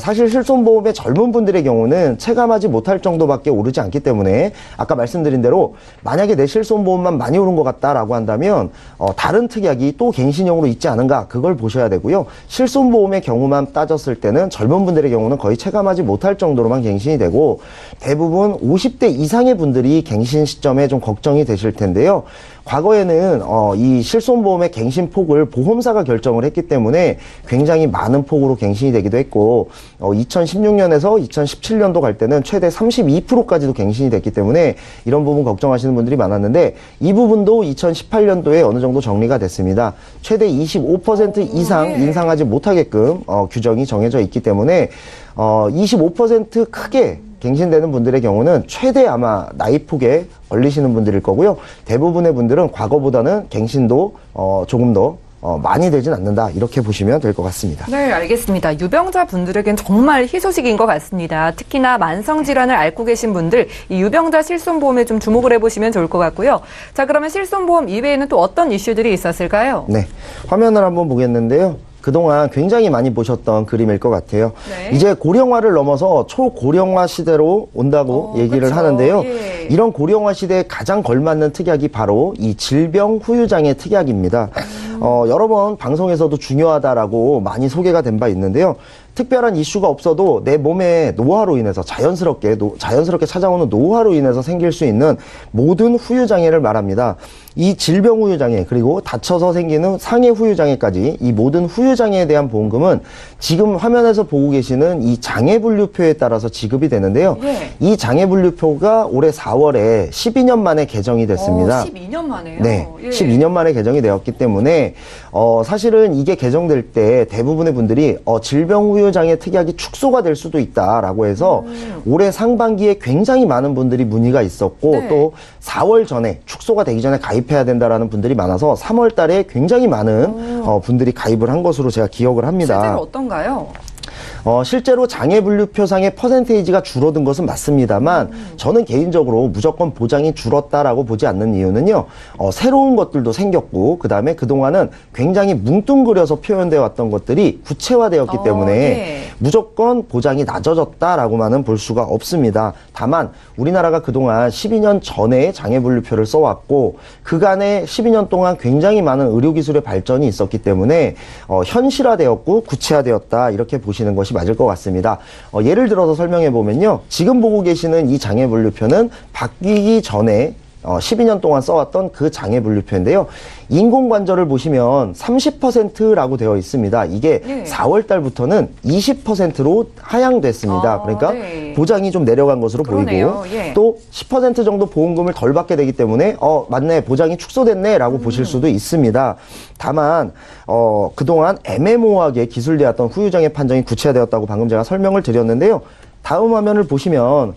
사실 실손보험의 젊은 분들의 경우는 체감하지 못할 정도밖에 오르지 않기 때문에 아까 말씀드린 대로 만약에 내 실손보험만 많이 오른 것 같다라고 한다면 다른 특약이 또 갱신형으로 있지 않은가, 그걸 보셔야 되고요. 실손보험의 경우만 따졌을 때는 젊은 분들의 경우는 거의 체감하지 못할 정도로만 갱신이 되고, 대부분 50대 이상의 분들이 갱신 시점에 좀 걱정이 되실 텐데요. 과거에는 이 실손보험의 갱신 폭을 보험사가 결정을 했기 때문에 굉장히 많은 폭으로 갱신이 되기도 했고, 2016년에서 2017년도 갈 때는 최대 32%까지도 갱신이 됐기 때문에 이런 부분 걱정하시는 분들이 많았는데, 이 부분도 2018년도에 어느 정도 정리가 됐습니다. 최대 25% 이상 인상하지 못하게끔 규정이 정해져 있기 때문에 25% 크게 갱신되는 분들의 경우는 최대 아마 나이 폭에 걸리시는 분들일 거고요. 대부분의 분들은 과거보다는 갱신도 조금 더 많이 되진 않는다, 이렇게 보시면 될 것 같습니다. 네, 알겠습니다. 유병자 분들에겐 정말 희소식인 것 같습니다. 특히나 만성질환을 앓고 계신 분들, 이 유병자 실손보험에 좀 주목을 해보시면 좋을 것 같고요. 자, 그러면 실손보험 이외에는 또 어떤 이슈들이 있었을까요? 네, 화면을 한번 보겠는데요. 그동안 굉장히 많이 보셨던 그림일 것 같아요. 네. 이제 고령화를 넘어서 초고령화 시대로 온다고 얘기를 그쵸. 하는데요. 예. 이런 고령화 시대에 가장 걸맞는 특약이 바로 이 질병 후유장애 특약입니다. 여러 번 방송에서도 중요하다라고 많이 소개가 된 바 있는데요. 특별한 이슈가 없어도 내 몸의 노화로 인해서 자연스럽게 찾아오는 노화로 인해서 생길 수 있는 모든 후유장애를 말합니다. 이 질병 후유장애, 그리고 다쳐서 생기는 상해 후유장애까지 이 모든 후유장애에 대한 보험금은 지금 화면에서 보고 계시는 이 장애분류표에 따라서 지급이 되는데요. 예. 이 장애분류표가 올해 4월에 12년 만에 개정이 됐습니다. 12년 만에요? 네, 예. 12년 만에 개정이 되었기 때문에 사실은 이게 개정될 때 대부분의 분들이 질병 후유장애 특약이 축소가 될 수도 있다라고 해서 올해 상반기에 굉장히 많은 분들이 문의가 있었고, 네. 또 4월 전에 축소가 되기 전에 가입해야 된다라는 분들이 많아서 3월 달에 굉장히 많은 분들이 가입을 한 것으로 제가 기억을 합니다. 실제로 어떤가요? 실제로 장애분류표상의 퍼센테이지가 줄어든 것은 맞습니다만 저는 개인적으로 무조건 보장이 줄었다라고 보지 않는 이유는요. 새로운 것들도 생겼고, 그 다음에 그동안은 굉장히 뭉뚱그려서 표현되어 왔던 것들이 구체화되었기 때문에 네. 무조건 보장이 낮아졌다라고만은 볼 수가 없습니다. 다만 우리나라가 그동안 12년 전에 장애분류표를 써왔고, 그간에 12년 동안 굉장히 많은 의료기술의 발전이 있었기 때문에 현실화되었고 구체화되었다, 이렇게 보시는 것이 맞을 것 같습니다. 예를 들어서 설명해 보면요. 지금 보고 계시는 이 장애분류표는 바뀌기 전에 12년 동안 써왔던 그 장애분류표인데요. 인공관절을 보시면 30%라고 되어 있습니다. 이게 네. 4월 달부터는 20%로 하향됐습니다. 그러니까 네. 보장이 좀 내려간 것으로 그러네요. 보이고, 예. 또 10% 정도 보험금을 덜 받게 되기 때문에 맞네, 보장이 축소됐네 라고 보실 수도 있습니다. 다만 그동안 애매모호하게 기술되었던 후유장애 판정이 구체화되었다고 방금 제가 설명을 드렸는데요. 다음 화면을 보시면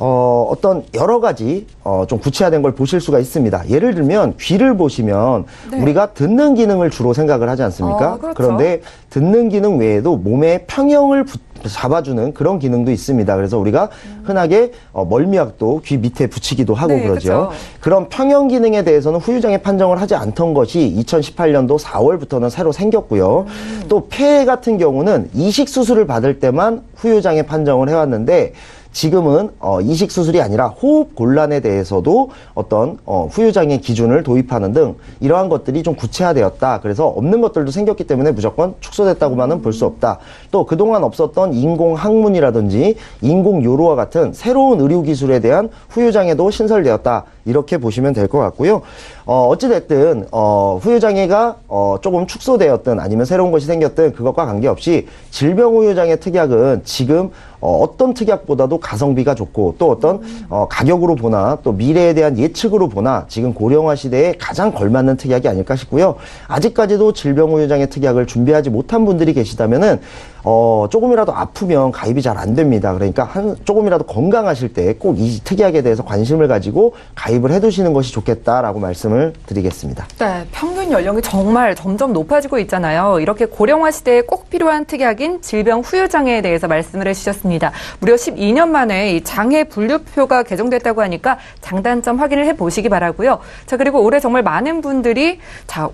어떤 여러 가지 좀 구체화된 걸 보실 수가 있습니다. 예를 들면 귀를 보시면 네. 우리가 듣는 기능을 주로 생각을 하지 않습니까? 그렇죠. 그런데 듣는 기능 외에도 몸의 평형을 잡아주는 그런 기능도 있습니다. 그래서 우리가 흔하게 멀미약도 귀 밑에 붙이기도 하고 네, 그러죠. 그쵸. 그런 평형 기능에 대해서는 후유장애 판정을 하지 않던 것이 2018년도 4월부터는 새로 생겼고요. 또 폐 같은 경우는 이식 수술을 받을 때만 후유장애 판정을 해왔는데, 지금은 이식 수술이 아니라 호흡 곤란에 대해서도 어떤 후유장애 기준을 도입하는 등 이러한 것들이 좀 구체화되었다. 그래서 없는 것들도 생겼기 때문에 무조건 축소됐다고만은 볼 수 없다. 또 그동안 없었던 인공항문이라든지 인공요로와 같은 새로운 의료기술에 대한 후유장애도 신설되었다. 이렇게 보시면 될 것 같고요. 어찌됐든 후유장애가 조금 축소되었든 아니면 새로운 것이 생겼든 그것과 관계없이 질병후유장애 특약은 지금 어떤 특약보다도 가성비가 좋고 또 어떤 가격으로 보나 또 미래에 대한 예측으로 보나 지금 고령화 시대에 가장 걸맞는 특약이 아닐까 싶고요. 아직까지도 질병후유장애 특약을 준비하지 못한 분들이 계시다면은 조금이라도 아프면 가입이 잘 안 됩니다. 그러니까 조금이라도 건강하실 때 꼭 이 특약에 대해서 관심을 가지고 가입을 해두시는 것이 좋겠다라고 말씀을 드리겠습니다. 네, 평균 연령이 정말 점점 높아지고 있잖아요. 이렇게 고령화 시대에 꼭 필요한 특약인 질병 후유장애에 대해서 말씀을 해주셨습니다. 무려 12년 만에 이 장애 분류표가 개정됐다고 하니까 장단점 확인을 해보시기 바라고요. 자, 그리고 올해 정말 많은 분들이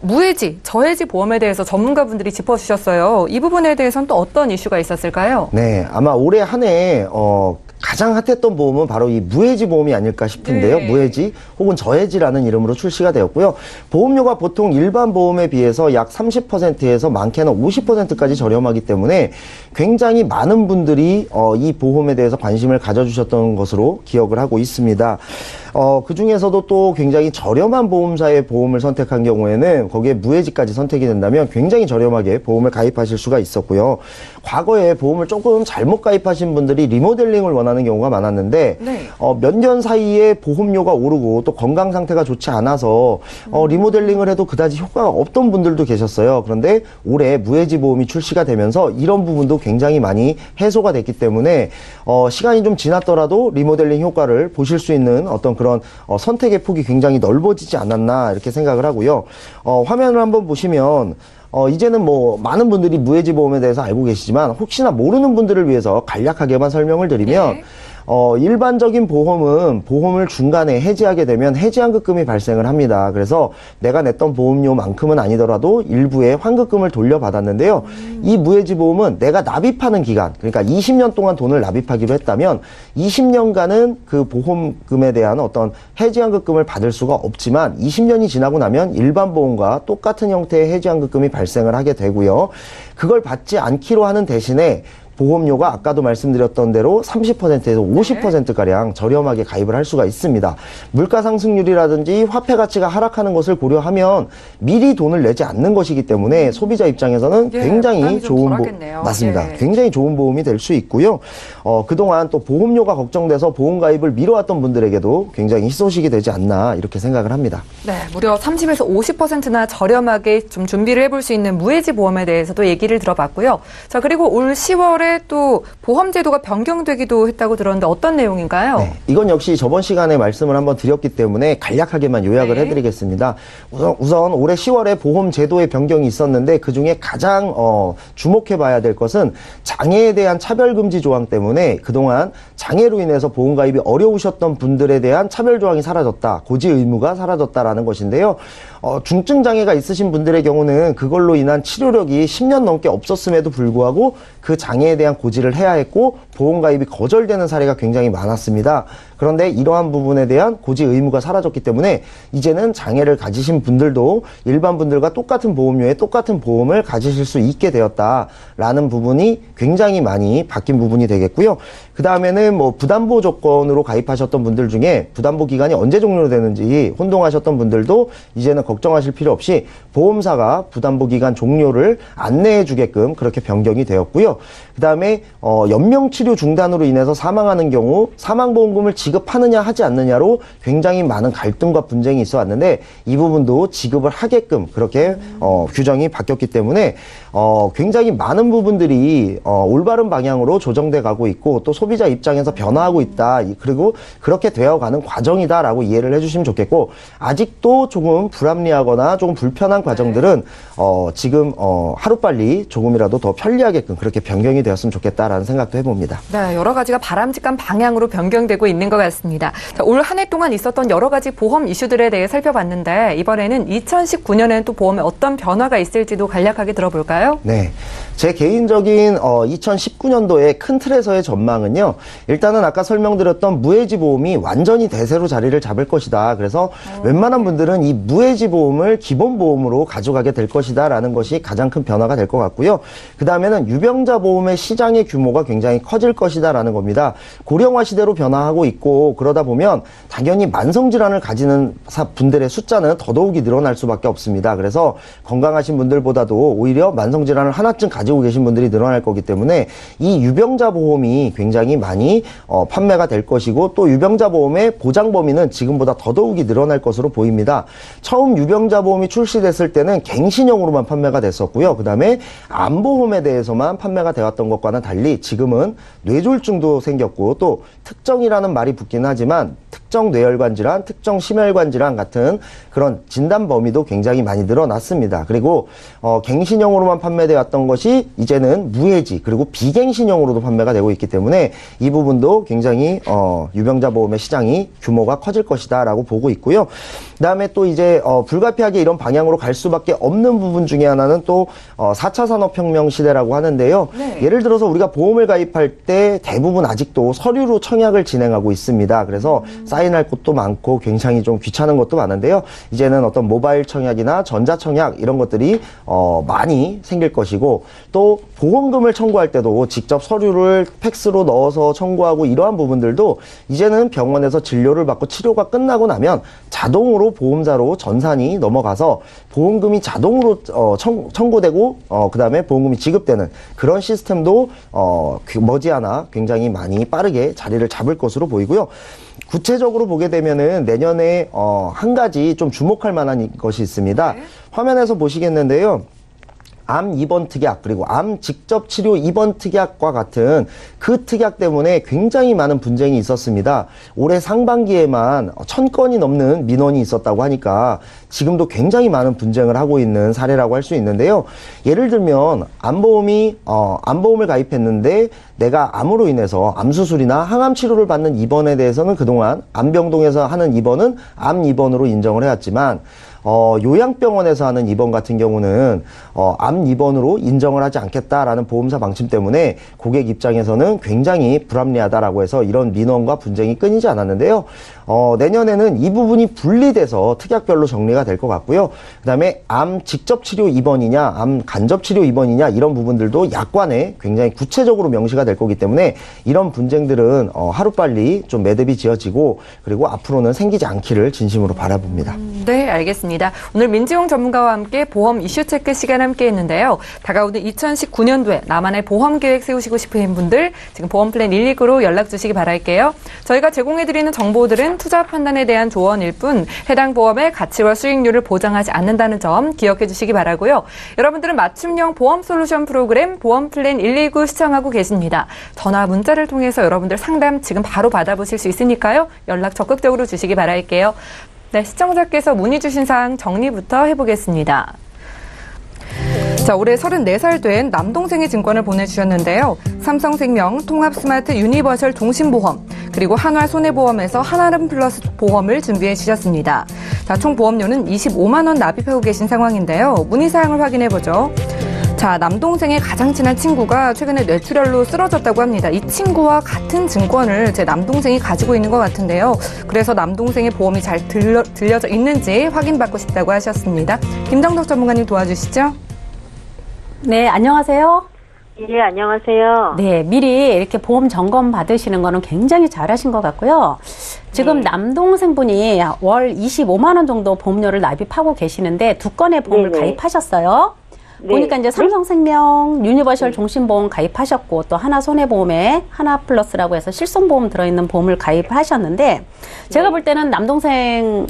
무해지, 저해지 보험에 대해서 전문가분들이 짚어주셨어요. 이 부분에 대해서는 또 어떤 이슈가 있었을까요? 네, 아마 올해 한 해 가장 핫했던 보험은 바로 이 무해지 보험이 아닐까 싶은데요. 네. 무해지 혹은 저해지라는 이름으로 출시가 되었고요. 보험료가 보통 일반 보험에 비해서 약 30%에서 많게는 50%까지 저렴하기 때문에 굉장히 많은 분들이 이 보험에 대해서 관심을 가져주셨던 것으로 기억을 하고 있습니다. 그 중에서도 또 굉장히 저렴한 보험사의 보험을 선택한 경우에는 거기에 무해지까지 선택이 된다면 굉장히 저렴하게 보험을 가입하실 수가 있었고요. 과거에 보험을 조금 잘못 가입하신 분들이 리모델링을 원하는 경우가 많았는데 네. 몇 년 사이에 보험료가 오르고 또 건강 상태가 좋지 않아서 리모델링을 해도 그다지 효과가 없던 분들도 계셨어요. 그런데 올해 무해지 보험이 출시가 되면서 이런 부분도 굉장히 많이 해소가 됐기 때문에 시간이 좀 지났더라도 리모델링 효과를 보실 수 있는 어떤 그런 선택의 폭이 굉장히 넓어지지 않았나 이렇게 생각을 하고요. 화면을 한번 보시면 이제는 뭐 많은 분들이 무해지 보험에 대해서 알고 계시지만 혹시나 모르는 분들을 위해서 간략하게만 설명을 드리면 일반적인 보험은 보험을 중간에 해지하게 되면 해지환급금이 발생을 합니다. 그래서 내가 냈던 보험료만큼은 아니더라도 일부의 환급금을 돌려받았는데요. 이 무해지 보험은 내가 납입하는 기간, 그러니까 20년 동안 돈을 납입하기로 했다면 20년간은 그 보험금에 대한 어떤 해지환급금을 받을 수가 없지만 20년이 지나고 나면 일반 보험과 똑같은 형태의 해지환급금이 발생을 하게 되고요. 그걸 받지 않기로 하는 대신에 보험료가 아까도 말씀드렸던 대로 30%에서 50%가량 저렴하게 가입을 할 수가 있습니다. 물가 상승률이라든지 화폐 가치가 하락하는 것을 고려하면 미리 돈을 내지 않는 것이기 때문에 소비자 입장에서는 굉장히 좋은 맞습니다. 굉장히 좋은 보험이 될 수 있고요. 그동안 또 보험료가 걱정돼서 보험 가입을 미뤄왔던 분들에게도 굉장히 희소식이 되지 않나 이렇게 생각을 합니다. 네, 무려 30에서 50%나 저렴하게 좀 준비를 해볼 수 있는 무해지 보험에 대해서도 얘기를 들어봤고요. 자, 그리고 올 10월에 또 보험 제도가 변경되기도 했다고 들었는데 어떤 내용인가요? 네, 이건 역시 저번 시간에 말씀을 한번 드렸기 때문에 간략하게만 요약을 해드리겠습니다. 우선 올해 10월에 보험 제도의 변경이 있었는데 그중에 가장 주목해봐야 될 것은 장애에 대한 차별금지 조항 때문에 그동안 장애로 인해서 보험 가입이 어려우셨던 분들에 대한 차별 조항이 사라졌다. 고지 의무가 사라졌다라는 것인데요. 중증 장애가 있으신 분들의 경우는 그걸로 인한 치료력이 10년 넘게 없었음에도 불구하고 그 장애에 대한 고지를 해야 했고 보험 가입이 거절되는 사례가 굉장히 많았습니다. 그런데 이러한 부분에 대한 고지 의무가 사라졌기 때문에 이제는 장애를 가지신 분들도 일반 분들과 똑같은 보험료에 똑같은 보험을 가지실 수 있게 되었다라는 부분이 굉장히 많이 바뀐 부분이 되겠고요. 그 다음에는 뭐 부담보 조건으로 가입하셨던 분들 중에 부담보 기간이 언제 종료되는지 혼동하셨던 분들도 이제는 걱정하실 필요 없이 보험사가 부담보 기간 종료를 안내해 주게끔 그렇게 변경이 되었고요. 그 다음에 연명치료 중단으로 인해서 사망하는 경우 사망보험금을 지급하느냐 하지 않느냐로 굉장히 많은 갈등과 분쟁이 있어 왔는데 이 부분도 지급을 하게끔 그렇게 규정이 바뀌었기 때문에 굉장히 많은 부분들이 올바른 방향으로 조정돼 가고 있고 또 소비자 입장에서 변화하고 있다. 그리고 그렇게 되어가는 과정이다라고 이해를 해주시면 좋겠고 아직도 조금 불합리하거나 조금 불편한 과정들은 지금 하루빨리 조금이라도 더 편리하게끔 그렇게 변경이 되었으면 좋겠다라는 생각도 해봅니다. 네, 여러 가지가 바람직한 방향으로 변경되고 있는 것 같습니다. 올 한 해 동안 있었던 여러 가지 보험 이슈들에 대해 살펴봤는데 이번에는 2019년에는 또 보험에 어떤 변화가 있을지도 간략하게 들어볼까요? 네, 제 개인적인 2019년도에 큰 틀에서의 전망은요. 일단은 아까 설명드렸던 무해지 보험이 완전히 대세로 자리를 잡을 것이다. 그래서 웬만한 분들은 이 무해지 보험을 기본 보험으로 가져가게 될 것이다라는 것이 가장 큰 변화가 될 것 같고요. 그 다음에는 유병자 보험의 시장의 규모가 굉장히 커질 것이다라는 겁니다. 고령화 시대로 변화하고 있고 그러다 보면 당연히 만성질환을 가지는 분들의 숫자는 더더욱이 늘어날 수밖에 없습니다. 그래서 건강하신 분들보다도 오히려 만성질환을 하나쯤 가지고 계신 분들이 늘어날 거기 때문에 이 유병자 보험이 굉장히 많이 판매가 될 것이고 또 유병자 보험의 보장 범위는 지금보다 더더욱이 늘어날 것으로 보입니다. 처음 유병자 보험이 출시됐을 때는 갱신형으로만 판매가 됐었고요. 그 다음에 암보험에 대해서만 판매가 되었던 것과는 달리 지금은 뇌졸중도 생겼고 또 특정이라는 말이 붙긴 하지만 특정 뇌혈관 질환, 특정 심혈관 질환 같은 그런 진단 범위도 굉장히 많이 늘어났습니다. 그리고 갱신형으로만 판매되었던 것이 이제는 무해지 그리고 비갱신형으로도 판매가 되고 있기 때문에 이 부분도 굉장히 유병자 보험의 시장이 규모가 커질 것이다 라고 보고 있고요. 그 다음에 또 이제 불가피하게 이런 방향으로 갈 수밖에 없는 부분 중에 하나는 또 4차 산업혁명 시대라고 하는데요. 네. 예를 들어서 우리가 보험을 가입할 때 대부분 아직도 서류로 청약을 진행하고 있습니다. 그래서 사인할 곳도 많고 굉장히 좀 귀찮은 것도 많은데요. 이제는 어떤 모바일 청약이나 전자 청약 이런 것들이 많이 생길 것이고 또 보험금을 청구할 때도 직접 서류를 팩스로 넣어서 청구하고 이러한 부분들도 이제는 병원에서 진료를 받고 치료가 끝나고 나면 자동으로 보험자로 전산이 넘어가서 보험금이 자동으로 청구되고 그 다음에 보험금이 지급되는 그런 시스템도 머지않아 굉장히 많이 빠르게 자리를 잡을 것으로 보이고요. 구체적으로 보게 되면은 내년에 한 가지 좀 주목할 만한 것이 있습니다. 네. 화면에서 보시겠는데요. 암 입원 특약 그리고 암 직접 치료 입원 특약과 같은 그 특약 때문에 굉장히 많은 분쟁이 있었습니다. 올해 상반기에만 1000건이 넘는 민원이 있었다고 하니까 지금도 굉장히 많은 분쟁을 하고 있는 사례라고 할 수 있는데요. 예를 들면 암보험을 가입했는데 내가 암으로 인해서 암수술이나 항암 치료를 받는 입원에 대해서는 그동안 암병동에서 하는 입원은 암 입원으로 인정을 해왔지만 요양병원에서 하는 입원 같은 경우는 암 입원으로 인정을 하지 않겠다라는 보험사 방침 때문에 고객 입장에서는 굉장히 불합리하다라고 해서 이런 민원과 분쟁이 끊이지 않았는데요. 내년에는 이 부분이 분리돼서 특약별로 정리가 될 것 같고요. 그 다음에 암 직접 치료 입원이냐, 암 간접 치료 입원이냐 이런 부분들도 약관에 굉장히 구체적으로 명시가 될 거기 때문에 이런 분쟁들은 하루빨리 좀 매듭이 지어지고 그리고 앞으로는 생기지 않기를 진심으로 바라봅니다. 네, 알겠습니다. 오늘 민지용 전문가와 함께 보험 이슈 체크 시간 함께 했는데요. 다가오는 2019년도에 나만의 보험 계획 세우시고 싶으신 분들 지금 보험 플랜 119로 연락 주시기 바랄게요. 저희가 제공해드리는 정보들은 투자 판단에 대한 조언일 뿐 해당 보험의 가치와 수익률을 보장하지 않는다는 점 기억해 주시기 바라고요. 여러분들은 맞춤형 보험 솔루션 프로그램 보험 플랜 119 시청하고 계십니다. 전화 문자를 통해서 여러분들 상담 지금 바로 받아보실 수 있으니까요. 연락 적극적으로 주시기 바랄게요. 네, 시청자께서 문의 주신 사항 정리부터 해보겠습니다. 자, 올해 34살 된 남동생의 증권을 보내주셨는데요. 삼성생명, 통합스마트 유니버셜 종신보험, 그리고 한화 손해보험에서 한아름 플러스 보험을 준비해 주셨습니다. 자, 총 보험료는 25만 원 납입하고 계신 상황인데요. 문의 사항을 확인해보죠. 자, 남동생의 가장 친한 친구가 최근에 뇌출혈로 쓰러졌다고 합니다. 이 친구와 같은 증권을 제 남동생이 가지고 있는 것 같은데요. 그래서 남동생의 보험이 잘 들려져 있는지 확인받고 싶다고 하셨습니다. 김정덕 전문가님 도와주시죠. 네, 안녕하세요. 예, 안녕하세요. 네, 미리 이렇게 보험 점검 받으시는 거는 굉장히 잘하신 것 같고요. 지금 남동생분이 월 25만 원 정도 보험료를 납입하고 계시는데 두 건의 보험을 가입하셨어요. 네. 보니까 이제 삼성생명, 유니버셜 종신보험 가입하셨고 또 하나손해보험에 하나플러스라고 해서 실손보험 들어있는 보험을 가입하셨는데 제가 볼 때는 남동생이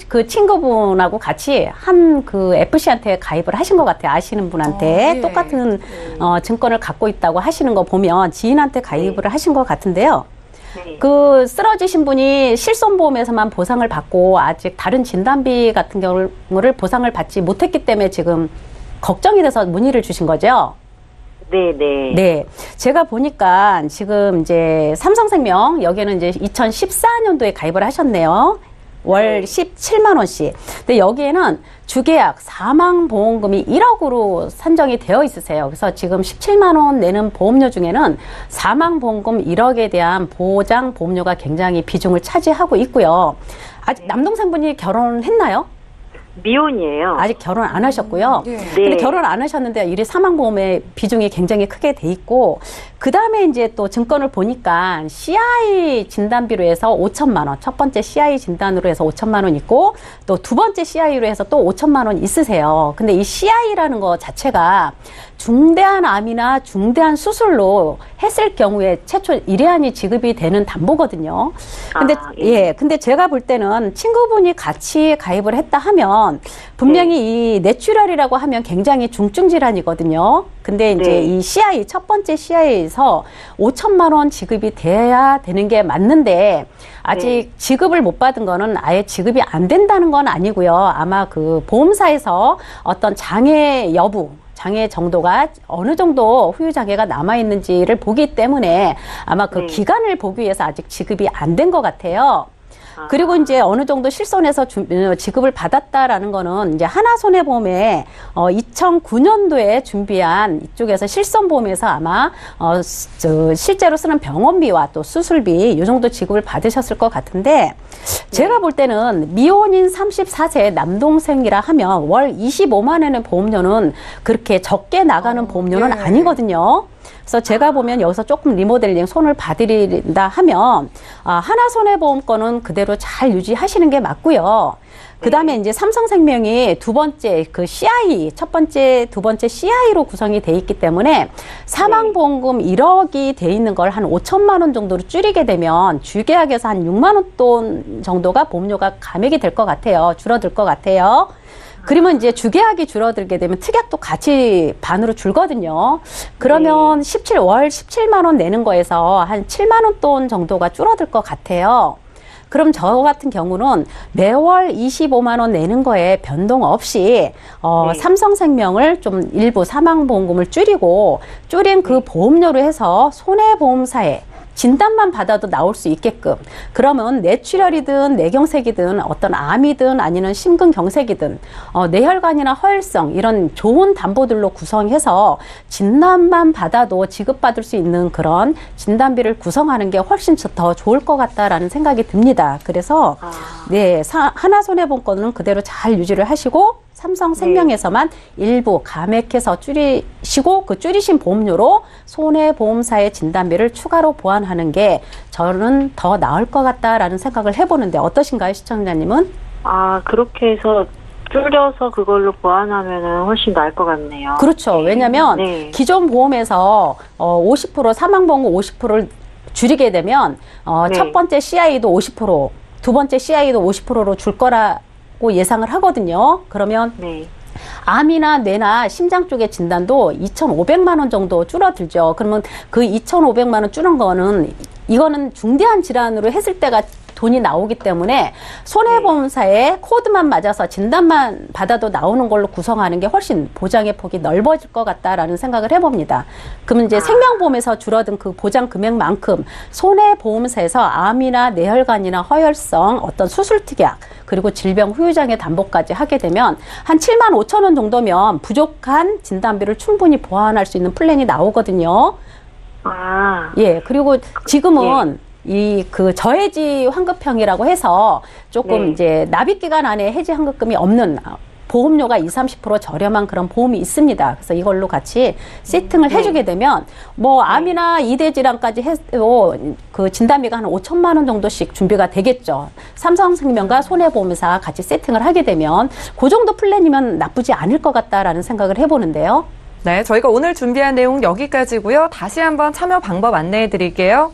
그 친구분하고 같이 한 그 FC한테 가입을 하신 것 같아요. 아시는 분한테 똑같은 증권을 갖고 있다고 하시는 거 보면 지인한테 가입을 하신 것 같은데요. 그 쓰러지신 분이 실손보험에서만 보상을 받고 아직 다른 진단비 같은 경우를 보상을 받지 못했기 때문에 지금 걱정이 돼서 문의를 주신 거죠? 네네. 네. 제가 보니까 지금 이제 삼성생명, 여기는 이제 2014년도에 가입을 하셨네요. 월 17만 원씩. 근데 여기에는 주계약 사망보험금이 1억으로 산정이 되어 있으세요. 그래서 지금 17만 원 내는 보험료 중에는 사망보험금 1억에 대한 보장 보험료가 굉장히 비중을 차지하고 있고요. 아직 남동생분이 결혼했나요? 미혼이에요. 아직 결혼 안 하셨고요. 네. 근데 결혼 안 하셨는데 이 사망보험의 비중이 굉장히 크게 돼 있고, 그 다음에 이제 또 증권을 보니까 CI 진단비로 해서 5천만 원, 첫 번째 CI 진단으로 해서 5천만 원 있고, 또 두 번째 CI로 해서 또 5천만 원 있으세요. 근데 이 CI라는 거 자체가 중대한 암이나 중대한 수술로 했을 경우에 최초 1회안이 지급이 되는 담보거든요. 근데 근데 제가 볼 때는 친구분이 같이 가입을 했다 하면 분명히 이 뇌출혈이라고 하면 굉장히 중증 질환이거든요. 근데 이제 이 CI, 첫 번째 CI에서 5천만 원 지급이 돼야 되는 게 맞는데, 아직 지급을 못 받은 거는 아예 지급이 안 된다는 건 아니고요. 아마 그 보험사에서 어떤 장애 여부, 장애 정도가 어느 정도 후유 장애가 남아 있는지를 보기 때문에 아마 그 기간을 보기 위해서 아직 지급이 안 된 것 같아요. 그리고 이제 어느 정도 실손해서 지급을 받았다라는 거는 이제 하나손해보험에 2009년도에 준비한 이쪽에서 실손보험에서 아마 실제로 쓰는 병원비와 또 수술비 이 정도 지급을 받으셨을 것 같은데, 제가 볼 때는 미혼인 34세 남동생이라 하면 월 25만 원의 보험료는 그렇게 적게 나가는 보험료는 아니거든요. 그래서 제가 보면 여기서 조금 리모델링 손을 봐드린다 하면 하나손해보험 거는 그대로 잘 유지하시는 게 맞고요. 그 다음에 이제 삼성생명이 두 번째 그 CI, 첫 번째, 두 번째 CI로 구성이 돼 있기 때문에 사망보험금 1억이 돼 있는 걸 한 5천만 원 정도로 줄이게 되면 주계약에서 한 6만 원 돈 정도가 보험료가 감액이 될 것 같아요. 줄어들 것 같아요. 그러면 이제 주계약이 줄어들게 되면 특약도 같이 반으로 줄거든요. 그러면 월 17만 원 내는 거에서 한 7만 원 돈 정도가 줄어들 것 같아요. 그럼 저 같은 경우는 매월 25만 원 내는 거에 변동 없이 삼성생명을 좀 일부 사망보험금을 줄인 그 보험료로 해서 손해보험사에 진단만 받아도 나올 수 있게끔, 그러면 뇌출혈이든 뇌경색이든 어떤 암이든 아니면 심근경색이든 뇌혈관이나 허혈성 이런 좋은 담보들로 구성해서 진단만 받아도 지급받을 수 있는 그런 진단비를 구성하는 게 훨씬 더 좋을 것 같다라는 생각이 듭니다. 그래서 하나손해보험 거는 그대로 잘 유지를 하시고 삼성생명에서만 일부 감액해서 줄이시고, 그 줄이신 보험료로 손해보험사의 진단비를 추가로 보완하는 게 저는 더 나을 것 같다라는 생각을 해보는데 어떠신가요, 시청자님은? 그렇게 해서 줄여서 그걸로 보완하면은 훨씬 나을 것 같네요. 그렇죠. 왜냐면 기존 보험에서 50% 사망보험금 50%를 줄이게 되면 첫 번째 CI도 50%, 두 번째 CI도 50%로 줄 거라 예상을 하거든요. 그러면 암이나 뇌나 심장 쪽의 진단도 2,500만 원 정도 줄어들죠. 그러면 그 2,500만 원 줄은 거는 이거는 중대한 질환으로 했을 때가 돈이 나오기 때문에 손해보험사에 코드만 맞아서 진단만 받아도 나오는 걸로 구성하는 게 훨씬 보장의 폭이 넓어질 것 같다라는 생각을 해봅니다. 그러면 이제 생명보험에서 줄어든 그 보장 금액만큼 손해보험사에서 암이나 뇌혈관이나 허혈성 어떤 수술 특약 그리고 질병 후유장애 담보까지 하게 되면 한 7만 5천 원 정도면 부족한 진단비를 충분히 보완할 수 있는 플랜이 나오거든요. 그리고 지금은 그 저해지 환급형이라고 해서 조금 이제 납입 기간 안에 해지 환급금이 없는 보험료가 20-30% 저렴한 그런 보험이 있습니다. 그래서 이걸로 같이 세팅을 해주게 되면 암이나 이대 질환까지 해도 그 진단비가 한 5천만 원 정도씩 준비가 되겠죠. 삼성생명과 손해보험사 같이 세팅을 하게 되면 그 정도 플랜이면 나쁘지 않을 것 같다라는 생각을 해보는데요. 네, 저희가 오늘 준비한 내용 여기까지고요. 다시 한번 참여 방법 안내해 드릴게요.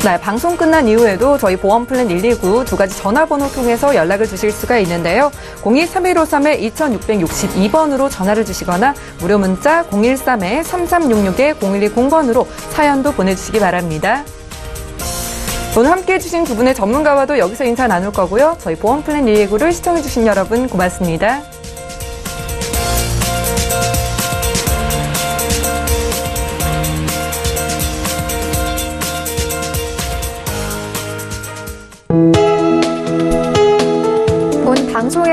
네, 방송 끝난 이후에도 저희 보험플랜 129 두 가지 전화번호 통해서 연락을 주실 수가 있는데요. 02-3153-2662번으로 전화를 주시거나 무료 문자 013-3366-0120번으로 사연도 보내주시기 바랍니다. 오늘 함께해 주신 두 분의 전문가와도 여기서 인사 나눌 거고요. 저희 보험플랜 129를 시청해 주신 여러분 고맙습니다.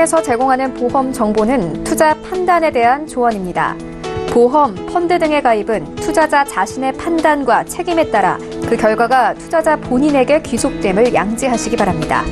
보험에서 제공하는 보험 정보는 투자 판단에 대한 조언입니다. 보험, 펀드 등의 가입은 투자자 자신의 판단과 책임에 따라 그 결과가 투자자 본인에게 귀속됨을 양지하시기 바랍니다.